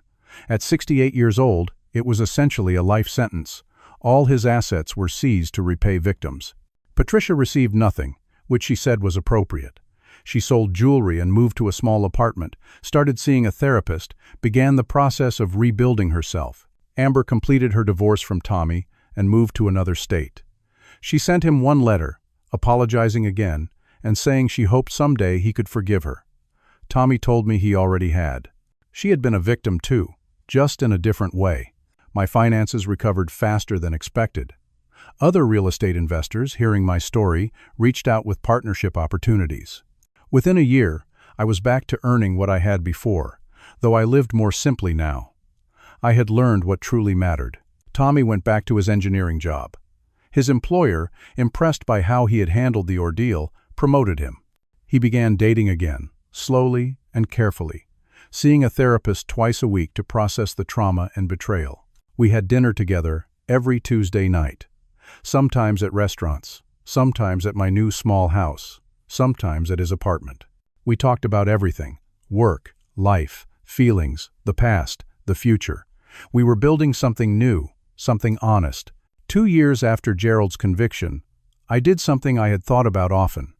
At 68 years old, it was essentially a life sentence. All his assets were seized to repay victims. Patricia received nothing, which she said was appropriate. She sold jewelry and moved to a small apartment, started seeing a therapist, began the process of rebuilding herself. Amber completed her divorce from Tommy and moved to another state. She sent him one letter, apologizing again, and saying she hoped someday he could forgive her. Tommy told me he already had. She had been a victim too, just in a different way. My finances recovered faster than expected. Other real estate investors, hearing my story, reached out with partnership opportunities. Within a year, I was back to earning what I had before, though I lived more simply now. I had learned what truly mattered. Tommy went back to his engineering job. His employer, impressed by how he had handled the ordeal, promoted him. He began dating again, slowly and carefully, seeing a therapist twice a week to process the trauma and betrayal. We had dinner together every Tuesday night, sometimes at restaurants, sometimes at my new small house, sometimes at his apartment. We talked about everything: work, life, feelings, the past, the future. We were building something new, something honest. 2 years after Gerald's conviction, I did something I had thought about often.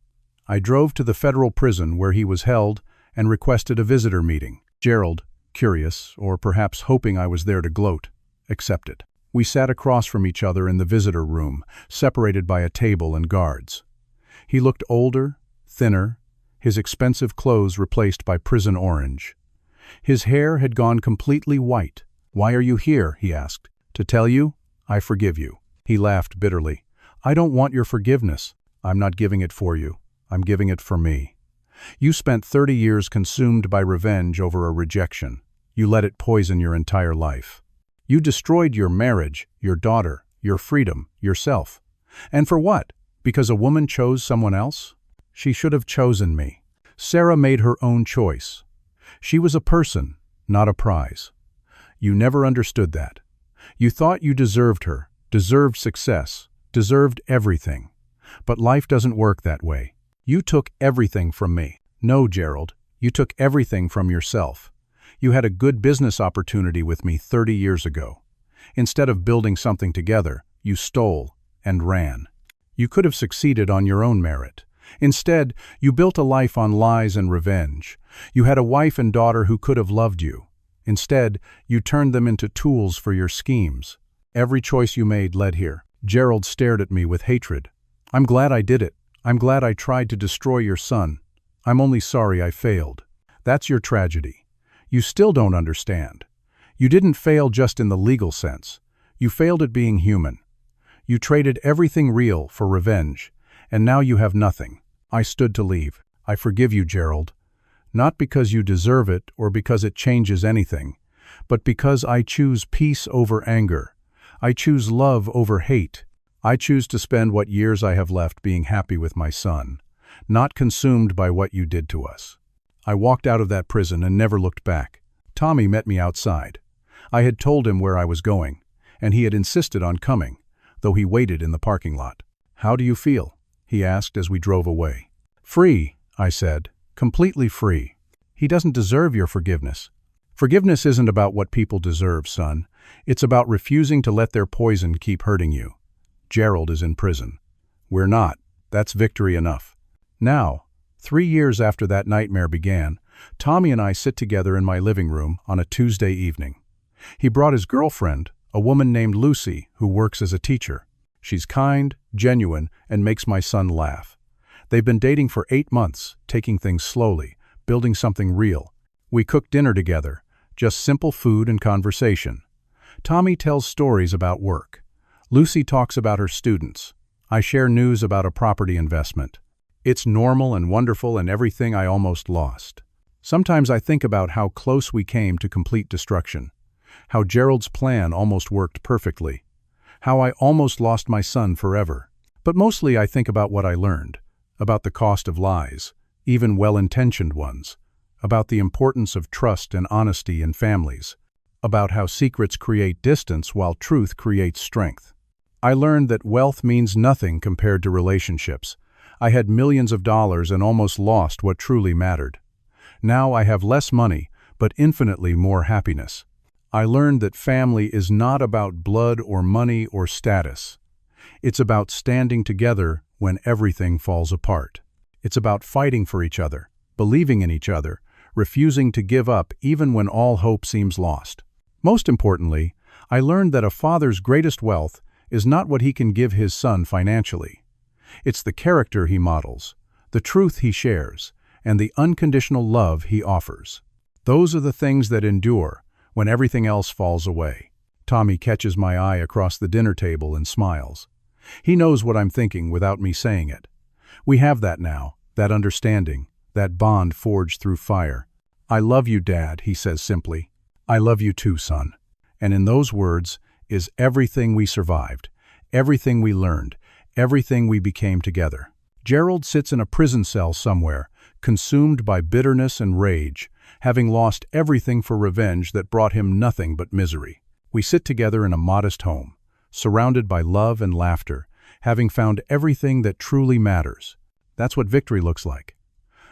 I drove to the federal prison where he was held and requested a visitor meeting. Gerald, curious, or perhaps hoping I was there to gloat, accepted. We sat across from each other in the visitor room, separated by a table and guards. He looked older, thinner, his expensive clothes replaced by prison orange. His hair had gone completely white. "Why are you here?" he asked. "To tell you, I forgive you." He laughed bitterly. "I don't want your forgiveness. I'm not giving it for you. I'm giving it for me. You spent 30 years consumed by revenge over a rejection. You let it poison your entire life. You destroyed your marriage, your daughter, your freedom, yourself. And for what? Because a woman chose someone else? She should have chosen me." Sarah made her own choice. She was a person, not a prize. You never understood that. You thought you deserved her, deserved success, deserved everything. But life doesn't work that way. You took everything from me. No, Gerald, you took everything from yourself. You had a good business opportunity with me 30 years ago. Instead of building something together, you stole and ran. You could have succeeded on your own merit. Instead, you built a life on lies and revenge. You had a wife and daughter who could have loved you. Instead, you turned them into tools for your schemes. Every choice you made led here. Gerald stared at me with hatred. "I'm glad I did it. I'm glad I tried to destroy your son. I'm only sorry I failed." That's your tragedy. You still don't understand. You didn't fail just in the legal sense. You failed at being human. You traded everything real for revenge, and now you have nothing. I stood to leave. I forgive you, Gerald. Not because you deserve it or because it changes anything, but because I choose peace over anger. I choose love over hate. I choose to spend what years I have left being happy with my son, not consumed by what you did to us. I walked out of that prison and never looked back. Tommy met me outside. I had told him where I was going, and he had insisted on coming, though he waited in the parking lot. "How do you feel?" he asked as we drove away. "Free," I said, "completely free." "He doesn't deserve your forgiveness." "Forgiveness isn't about what people deserve, son. It's about refusing to let their poison keep hurting you. Gerald is in prison. We're not. That's victory enough." Now, 3 years after that nightmare began, Tommy and I sit together in my living room on a Tuesday evening. He brought his girlfriend, a woman named Lucy, who works as a teacher. She's kind, genuine, and makes my son laugh. They've been dating for 8 months, taking things slowly, building something real. We cook dinner together, just simple food and conversation. Tommy tells stories about work. Lucy talks about her students. I share news about a property investment. It's normal and wonderful and everything I almost lost. Sometimes I think about how close we came to complete destruction, how Gerald's plan almost worked perfectly, how I almost lost my son forever. But mostly I think about what I learned, about the cost of lies, even well-intentioned ones, about the importance of trust and honesty in families, about how secrets create distance while truth creates strength. I learned that wealth means nothing compared to relationships. I had millions of dollars and almost lost what truly mattered. Now I have less money, but infinitely more happiness. I learned that family is not about blood or money or status. It's about standing together when everything falls apart. It's about fighting for each other, believing in each other, refusing to give up even when all hope seems lost. Most importantly, I learned that a father's greatest wealth is not what he can give his son financially. It's the character he models, the truth he shares, and the unconditional love he offers. Those are the things that endure when everything else falls away. Tommy catches my eye across the dinner table and smiles. He knows what I'm thinking without me saying it. We have that now, that understanding, that bond forged through fire. "I love you, Dad," he says simply. "I love you too, son." And in those words, is everything we survived, everything we learned, everything we became together. Gerald sits in a prison cell somewhere, consumed by bitterness and rage, having lost everything for revenge that brought him nothing but misery. We sit together in a modest home, surrounded by love and laughter, having found everything that truly matters. That's what victory looks like.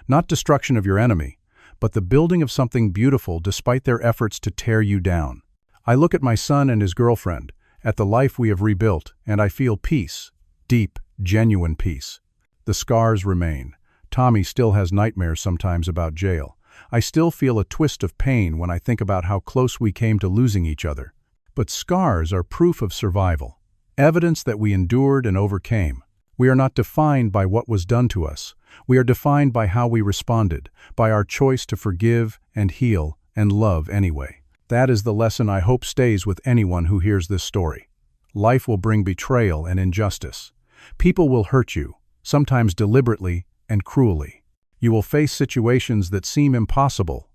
Not destruction of your enemy, but the building of something beautiful despite their efforts to tear you down. I look at my son and his girlfriend, at the life we have rebuilt, and I feel peace, deep, genuine peace. The scars remain. Tommy still has nightmares sometimes about jail. I still feel a twist of pain when I think about how close we came to losing each other. But scars are proof of survival, evidence that we endured and overcame. We are not defined by what was done to us. We are defined by how we responded, by our choice to forgive and heal and love anyway. That is the lesson I hope stays with anyone who hears this story. Life will bring betrayal and injustice. People will hurt you, sometimes deliberately and cruelly. You will face situations that seem impossible,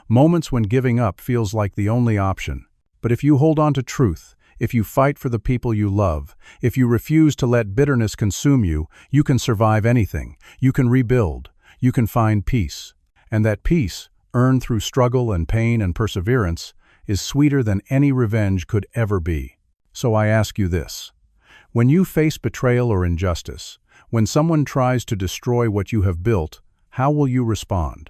moments when giving up feels like the only option. But if you hold on to truth, if you fight for the people you love, if you refuse to let bitterness consume you, you can survive anything. You can rebuild. You can find peace. And that peace, earned through struggle and pain and perseverance, is sweeter than any revenge could ever be. So I ask you this. When you face betrayal or injustice, when someone tries to destroy what you have built, how will you respond?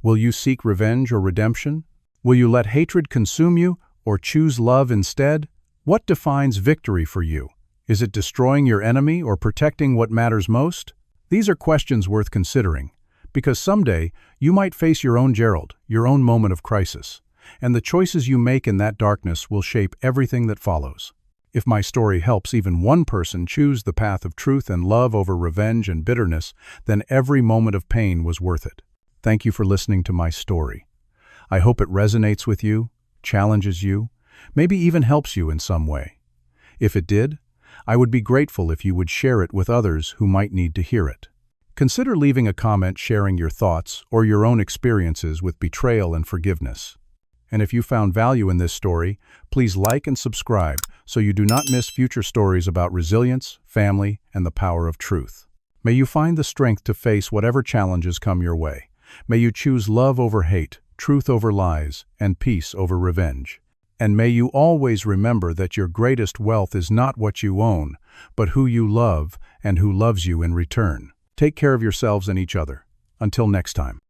Will you seek revenge or redemption? Will you let hatred consume you or choose love instead? What defines victory for you? Is it destroying your enemy or protecting what matters most? These are questions worth considering, because someday you might face your own Gerald, your own moment of crisis, and the choices you make in that darkness will shape everything that follows. If my story helps even one person choose the path of truth and love over revenge and bitterness, then every moment of pain was worth it. Thank you for listening to my story. I hope it resonates with you, challenges you, maybe even helps you in some way. If it did, I would be grateful if you would share it with others who might need to hear it. Consider leaving a comment sharing your thoughts or your own experiences with betrayal and forgiveness. And if you found value in this story, please like and subscribe so you do not miss future stories about resilience, family, and the power of truth. May you find the strength to face whatever challenges come your way. May you choose love over hate, truth over lies, and peace over revenge. And may you always remember that your greatest wealth is not what you own, but who you love and who loves you in return. Take care of yourselves and each other. Until next time.